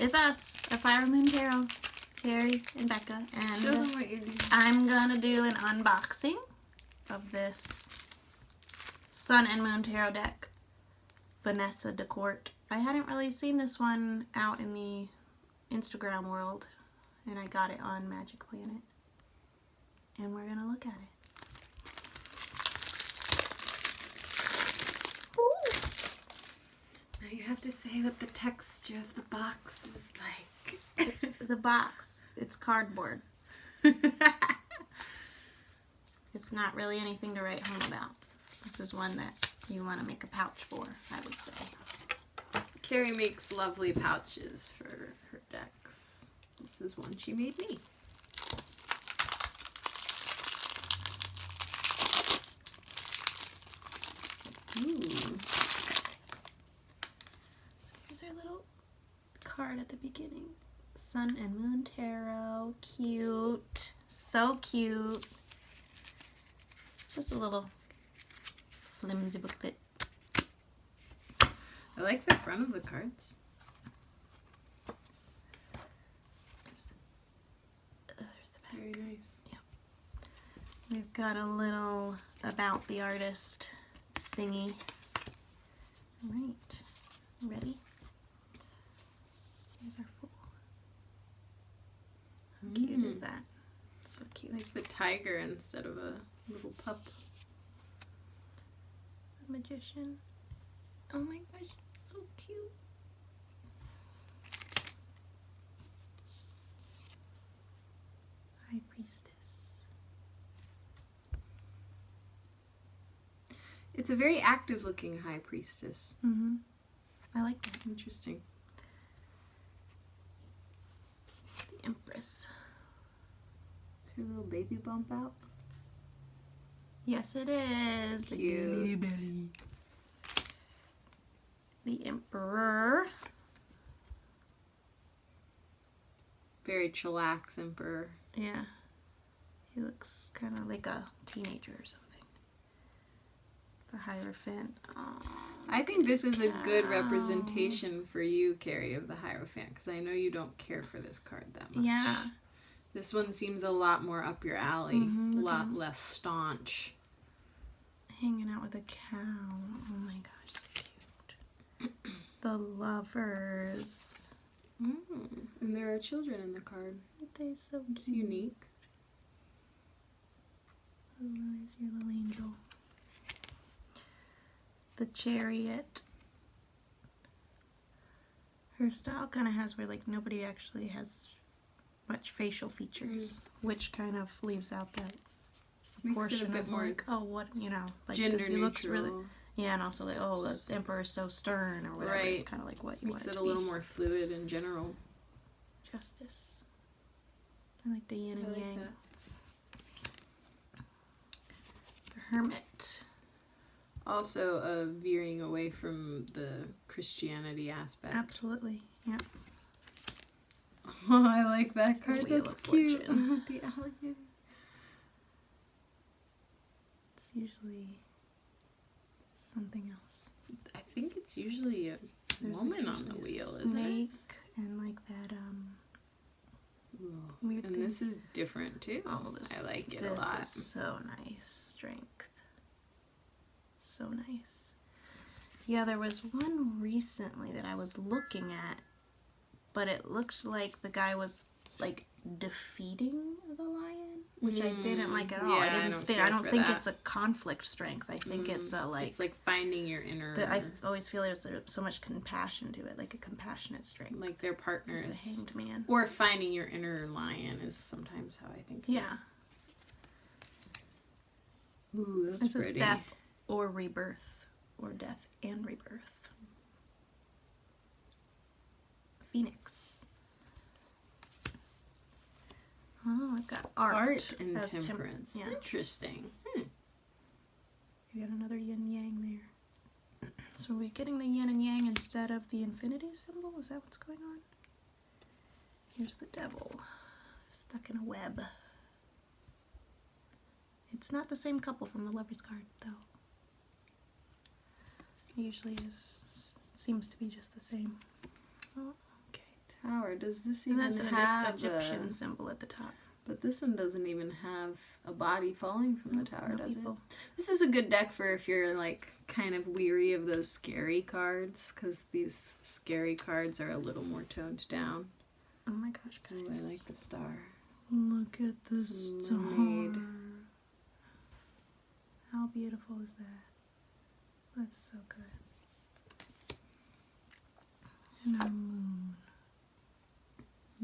It's us, the Fire Moon Tarot, Carrie and Becca, Show and them what you're doing. I'm gonna do an unboxing of this Sun and Moon Tarot deck, Vanessa DeCourt. I hadn't really seen this one out in the Instagram world, and I got it on Magic Planet, and we're gonna look at it. Now you have to say what the texture of the box is like. The box, it's cardboard. It's not really anything to write home about. This is one that you want to make a pouch for, I would say. Carrie makes lovely pouches for her decks. This is one she made me. Ooh. So here's our little card at the beginning. Sun and Moon Tarot. Cute. So cute. Just a little flimsy booklet. I like the front of the cards. There's the back. Very nice. We've got a little about the artist thingy. Alright. Ready? Here's our fool. How cute is that? So cute. Like the tiger instead of a little pup. The magician. Oh my gosh, so cute. High Priestess. It's a very active looking High Priestess. Mm-hmm. I like that. Interesting. The Empress. Is her little baby bump out? Yes, it is. The Cute. baby belly. The Emperor. Very chillax emperor. Yeah. He looks kind of like a teenager or something. The Hierophant. Oh, I think this is a good representation for you, Carrie, of the Hierophant, because I know you don't care for this card that much. yeah. This one seems a lot more up your alley, Mhm, a look lot at- less staunch. Hanging out with a cow. Oh my gosh, so cute. The Lovers. And there are children in the card. Aren't they so It's cute? unique. Oh, there's your little angel. The Chariot. Her style kind of has where like nobody actually has much facial features, which kind of leaves out that Makes portion it a bit of more like, oh, what, you know, like 'cause gender he looks neutral. really, yeah, and also like, oh, the Emperor's so stern or whatever. Right. It's kind of like what you want Makes it it to a little be. more fluid in general. Justice. I like the yin I and like yang. that. The Hermit. Also, veering away from the Christianity aspect. Absolutely. Yeah. Oh, I like that card. Wheel That's of cute. Fortune. The alligator. It's usually something else. I think it's usually a There's woman like on the usually a wheel, isn't it? snake and like that Ooh. weird And thing. this is different too. Oh, this, I like it a this lot. is so nice. Strength. So nice. Yeah, there was one recently that I was looking at, but it looked like the guy was like defeating the lion, which I didn't like at all. Yeah, I don't care for think that. it's a conflict strength. I think it's a like, It's like finding your inner. I always feel there's so much compassion to it, like a compassionate strength. like their partners. There's the Hanged Man. Or finding your inner lion is sometimes how I think. Of Yeah. It. Ooh, that's This pretty. is death or rebirth, or death and rebirth. Phoenix. Oh, I've got art and as temperance. yeah, Interesting. you got another yin yang there. So are we getting the yin and yang instead of the infinity symbol? Is that what's going on? Here's the devil, stuck in a web. It's not the same couple from the Lover's card, though. It usually seems to be just the same. Oh, okay, Tower. Does this And even that's an have Egyptian symbol at the top. But this one doesn't even have a body falling from the tower, No does people. it? This is a good deck for if you're like kind of weary of those scary cards, because these scary cards are a little more toned down. Oh my gosh, guys. Ooh, I like the star. Look at the It's star. made. How beautiful is that? That's so good. And our moon.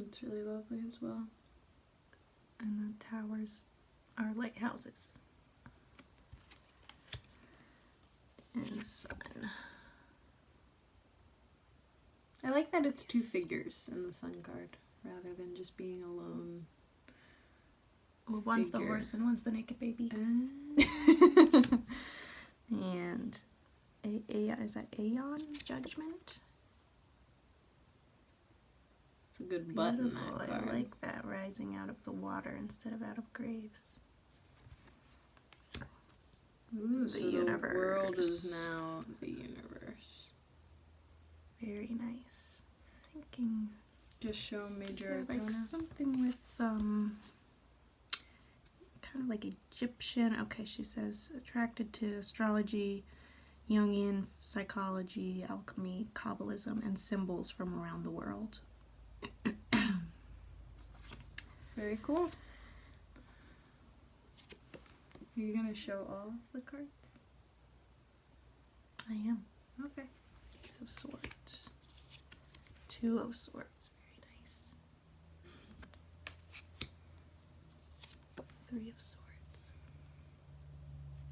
It's really lovely as well. And the towers are lighthouses. And the sun. I like that it's two figures in the sun card rather than just being alone. Well, one's the Figure. horse and one's the naked baby. And is that Aeon Judgment? It's a good button, Beautiful. that card. I like that, rising out of the water instead of out of graves. Ooh, The so the world is universe. now the universe. Very nice. Thinking. Just show Is major there like arcana. something with kind of like Egyptian? Okay, she says attracted to astrology, Jungian psychology, alchemy, Kabbalism, and symbols from around the world. Very cool. Are you gonna show all of the cards? I am. Okay. Ace of Swords. Two of Swords. Very nice. Three of Swords.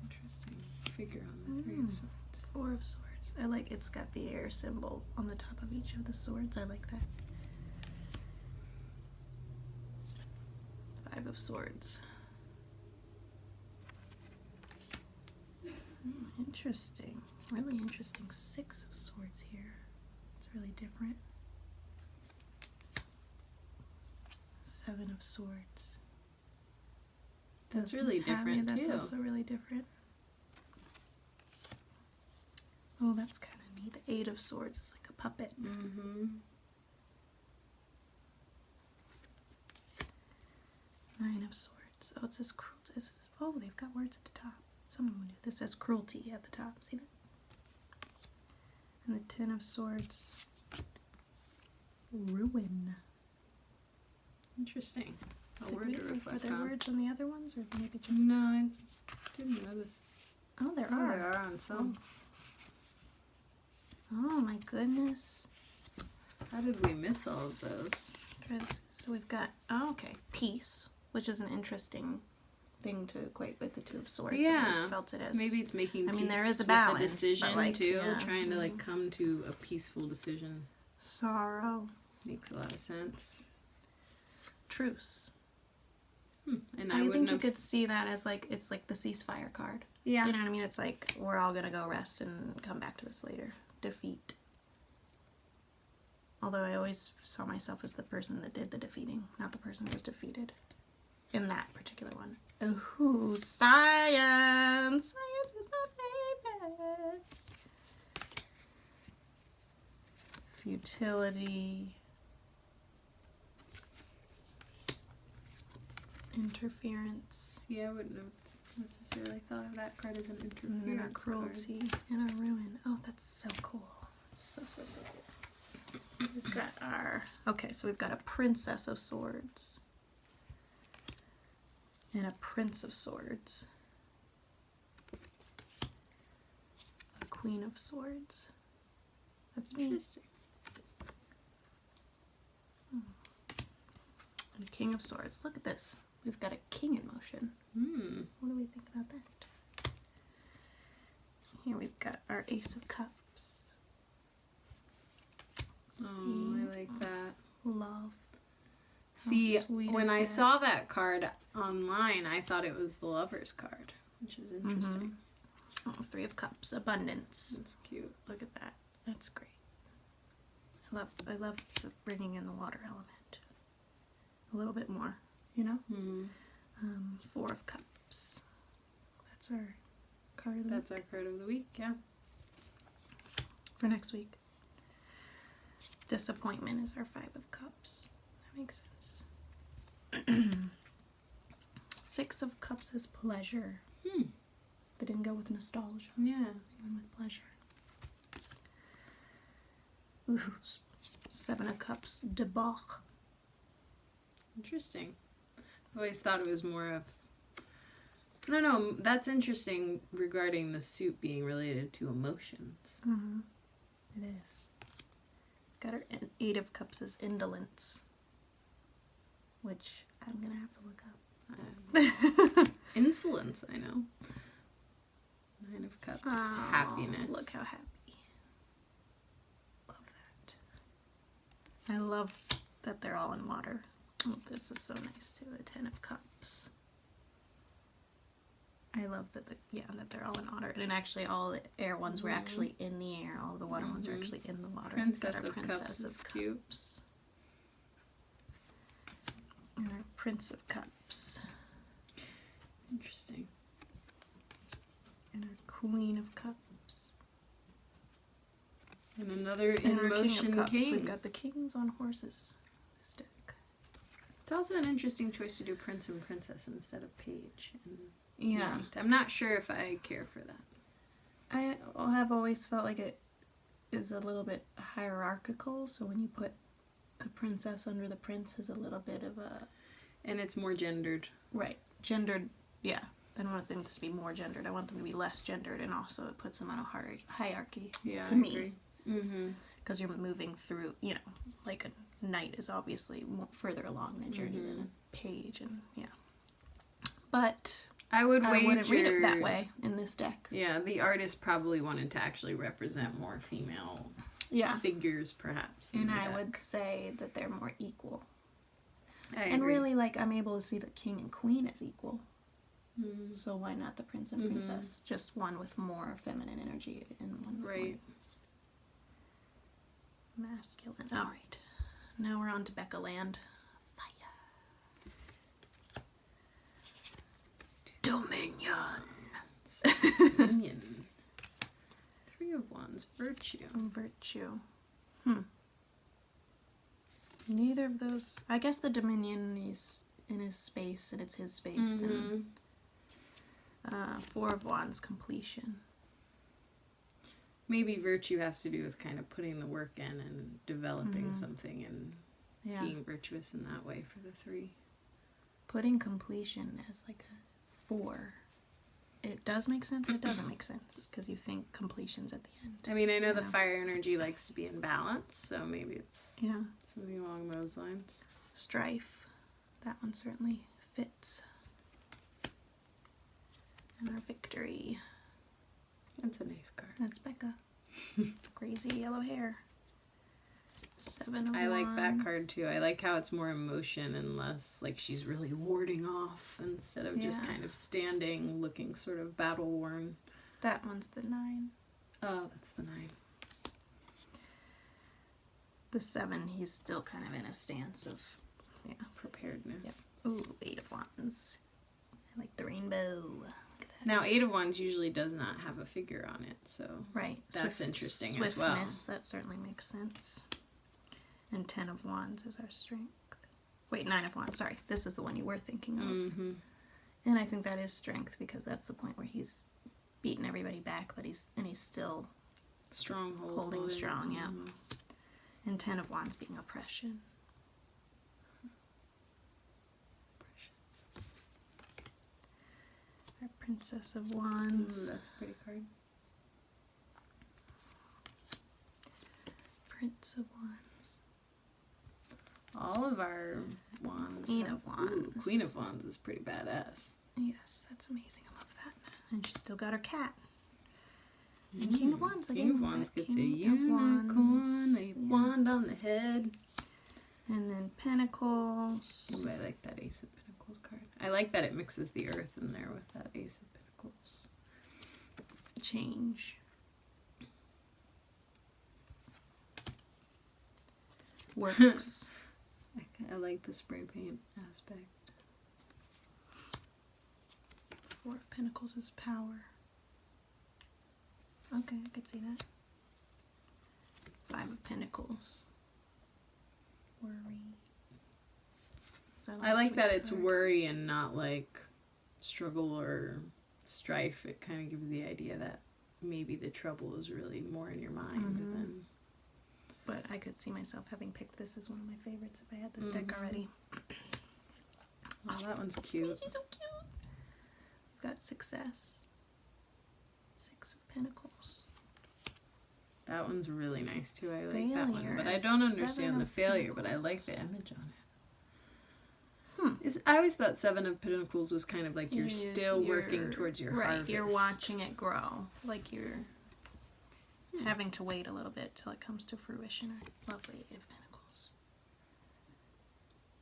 Interesting figure on the three of swords. Four of Swords. I like it's got the air symbol on the top of each of the swords. I like that. Five of Swords. Interesting. Really interesting. Six of Swords here. It's really different. Seven of Swords. That's really Doesn't have different, That's too. also really different. Oh, that's kind of neat. The Eight of Swords is like a puppet. Mm-hmm. Nine of Swords. Oh, it says cruelty. Oh, they've got words at the top. Someone would do this. Says cruelty at the top. See that? And the Ten of Swords. Ruin. Interesting. A Did word to were reflect there on. words on the other ones, or maybe just? No, I didn't notice. Oh, there Oh, are. there are on some. Oh my goodness. How did we miss all of those? So we've got okay, peace, which is an interesting thing to equate with the Two of Swords. I've Yeah. always felt it as. Maybe it's making I peace mean, there is a with balance, the decision but, like, too. yeah. Trying to like come to a peaceful decision Sorrow, makes a lot of sense. truce. And I wouldn't think you have. could see that as like it's like the ceasefire card. Yeah. You know what I mean? It's like we're all gonna go rest and come back to this later. Defeat. Although I always saw myself as the person that did the defeating, not the person who was defeated. In that particular one. Ooh, science! Science is my favorite. Futility. Interference. Yeah, I wouldn't have necessarily thought of that card as an And then our interference card. cruelty and our ruin. Oh, that's so cool. So cool. We've got our... Okay, so we've got a Princess of Swords. And a Prince of Swords. A Queen of Swords. That's me. Interesting. And a King of Swords. Look at this. We've got a king in motion. What do we think about that? Here we've got our Ace of Cups. Oh, I like that. Love. See, sweet when is I that? saw that card online, I thought it was the Lover's card, which is interesting. Oh, Three of Cups. Abundance. That's cute. Look at that. That's great. I love the bringing in the water element. A little bit more, you know? Four of Cups. That's our card of the That's our card of the week, yeah. for next week. Disappointment is our Five of Cups. That makes sense. Six of Cups is pleasure. They didn't go with nostalgia. Yeah. They went with pleasure. Ooh, Seven of Cups, debauch. Interesting. I always thought it was more of... I don't know. That's interesting regarding the suit being related to emotions. It is. Got her Eight of Cups is indolence, which I'm gonna have to look up. Insolence, I know. Nine of Cups, happiness. Look how happy. Love that. I love that they're all in water. Oh, this is so nice too. The Ten of Cups. I love that that they're all in water. And actually all the air ones were actually in the air. All the water ones were actually in the water. Princess Got our of Cups is cute. And our Prince of Cups. Interesting. And our Queen of Cups. And another And in our King motion of Cups. king. We've got the kings on horses. This deck. It's also an interesting choice to do prince and princess instead of page and Yeah. knight. I'm not sure if I care for that. I have always felt like it is a little bit hierarchical, so when you put a princess under the prince is a little bit of a... And it's more gendered. Right. Gendered, yeah. I don't want things to be more gendered. I want them to be less gendered, and also it puts them on a hierarchy Yeah, to I me. agree. Mm-hmm. Because you're moving through, like a knight is obviously more further along in a journey than a page, and yeah. But I wouldn't read it that way in this deck. Yeah, the artist probably wanted to actually represent more female figures, perhaps. And I would say that they're more equal. I And agree. really, like, I'm able to see the king and queen as equal. Mm-hmm. So why not the prince and princess? Just one with more feminine energy and one with Right. more masculine. All right. Now we're on to Becca Land. Fire. Dominion. Dominion. Three of Wands, virtue. Virtue. Neither of those. I guess the Dominion is in his space, and it's his space. And Four of Wands, completion. Maybe virtue has to do with kind of putting the work in and developing something and being virtuous in that way for the three. Putting completion as like a 4. It does make sense, it doesn't make sense, because you think completion's at the end. I mean, I know the fire energy likes to be in balance, so maybe it's Yeah. something along those lines. Strife. That one certainly fits. And our victory. That's a nice card. That's Becca. Crazy yellow hair. 7 of I like that Wands. card too. I like how it's more emotion and less like she's really warding off instead of just Yeah. kind of standing, looking sort of battle worn. That one's the 9. Oh, that's the 9. The 7, he's still kind of in a stance of, Preparedness. Ooh, 8 of Wands. I like the rainbow. Look at that. Now, 8 of Wands usually does not have a figure on it, so Right. that's interesting as well. Swiftness, that certainly makes sense. And 10 of Wands is our strength. Wait, 9 of Wands, sorry. This is the one you were thinking of. Mm-hmm. And I think that is strength, because that's the point where he's beaten everybody back, but he's still Stronghold. holding strong, yeah. Mhm. And 10 of Wands being oppression. Our Princess of Ooh, Wands. that's a pretty card. Prince of Wands. All of our wands. Queen have- of Wands. Ooh, Queen of Wands is pretty badass. Yes, that's amazing. I love that. And she's still got her cat. And King of Wands again. King of Wands gets a King of unicorn, Wands, a yeah. wand on the head. And then Pentacles. Ooh, I like that Ace of Pentacles card. I like that it mixes the earth in there with that Ace of Pentacles. Change. Works. I like the spray paint aspect. 4 of Pentacles is power. Okay, I could see that. 5 of Pentacles. 'cause I like that sweet it's card. worry and not like struggle or strife. It kind of gives the idea that maybe the trouble is really more in your mind than. But I could see myself having picked this as one of my favorites if I had this deck already. Oh, that one's cute. She's so cute. We've got Success. 6 of Pentacles. That one's really nice too. I like that one, Failure, but I a don't 7 understand the of failure. But I like the Pentacles. image on it. I always thought 7 of Pentacles was kind of like you're still working towards your harvest. You're watching it grow. Like you're having to wait a little bit till it comes to fruition. Lovely 8 of Pentacles.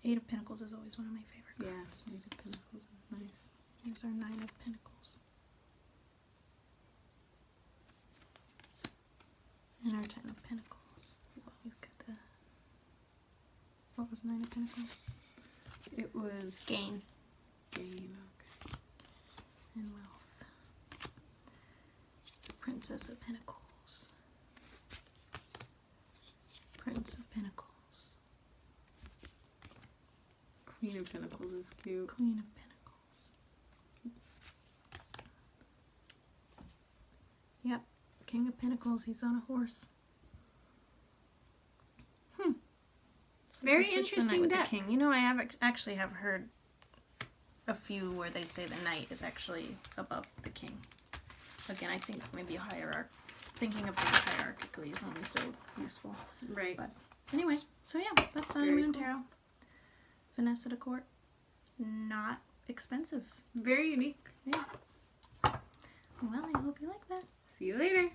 8 of Pentacles is always one of my favorite cards. Yeah, 8 of Pentacles is nice. Here's our 9 of Pentacles. And our 10 of Pentacles. Well, we've got the... What was 9 of Pentacles? It was Gain gain. Okay. and wealth. Princess of Pentacles. Prince of Pentacles. Queen of Pentacles is cute. Queen of Pentacles. Yep. King of Pentacles, he's on a horse. Very Switch the knight interesting with deck. The king. You know, I have actually have heard a few where they say the knight is actually above the king. Again, I think maybe thinking of things hierarchically is only so useful. Right. But anyway, so yeah, that's Sun and Very Moon cool. Tarot. Vanessa de Court. Not expensive. Very unique. Yeah. Well, I hope you like that. See you later.